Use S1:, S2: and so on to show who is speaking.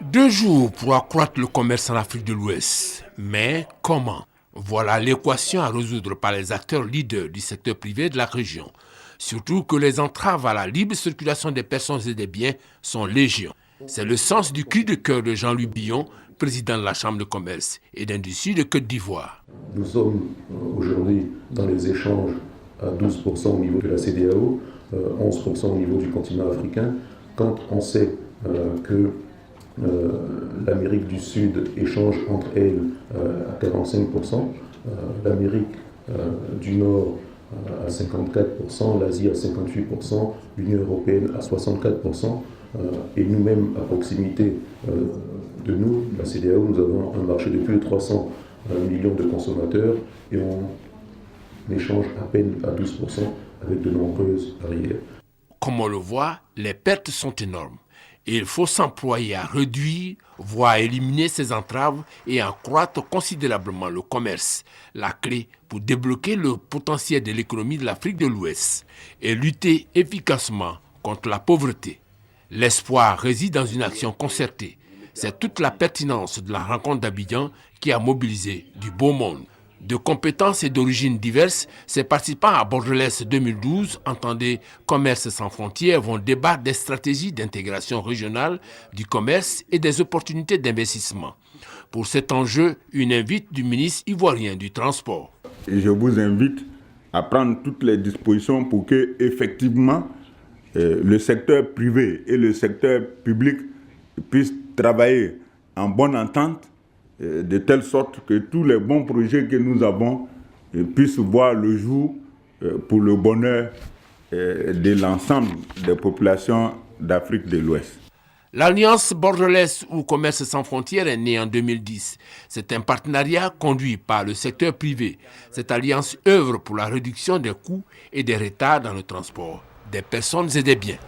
S1: 2 jours pour accroître le commerce en Afrique de l'Ouest. Mais comment? Voilà l'équation à résoudre par les acteurs leaders du secteur privé de la région. Surtout que les entraves à la libre circulation des personnes et des biens sont légion. C'est le sens du cri de cœur de Jean-Louis Billon, président de la Chambre de commerce et d'industrie de Côte d'Ivoire.
S2: Nous sommes aujourd'hui dans les échanges à 12% au niveau de la CEDEAO, 11% au niveau du continent africain. Quand on sait que l'Amérique du Sud échange entre elles à 45%, l'Amérique du Nord à 54%, l'Asie à 58%, l'Union européenne à 64%, et nous-mêmes à proximité de nous, la CEDEAO, nous avons un marché de plus de 300 millions de consommateurs et on échange à peine à 12% avec de nombreuses barrières.
S1: Comme on le voit, les pertes sont énormes. Et il faut s'employer à réduire, voire à éliminer ces entraves et accroître considérablement le commerce, la clé pour débloquer le potentiel de l'économie de l'Afrique de l'Ouest et lutter efficacement contre la pauvreté. L'espoir réside dans une action concertée. C'est toute la pertinence de la rencontre d'Abidjan qui a mobilisé du beau monde. De compétences et d'origines diverses, ces participants à Bordelès 2012, entendez Commerce sans frontières, vont débattre des stratégies d'intégration régionale du commerce et des opportunités d'investissement. Pour cet enjeu, une invite du ministre ivoirien du Transport.
S3: Et je vous invite à prendre toutes les dispositions pour que, effectivement, le secteur privé et le secteur public puissent travailler en bonne entente, de telle sorte que tous les bons projets que nous avons puissent voir le jour pour le bonheur de l'ensemble des populations d'Afrique de l'Ouest.
S1: L'Alliance Bordelaise ou Commerce sans frontières est née en 2010. C'est un partenariat conduit par le secteur privé. Cette alliance œuvre pour la réduction des coûts et des retards dans le transport des personnes et des biens.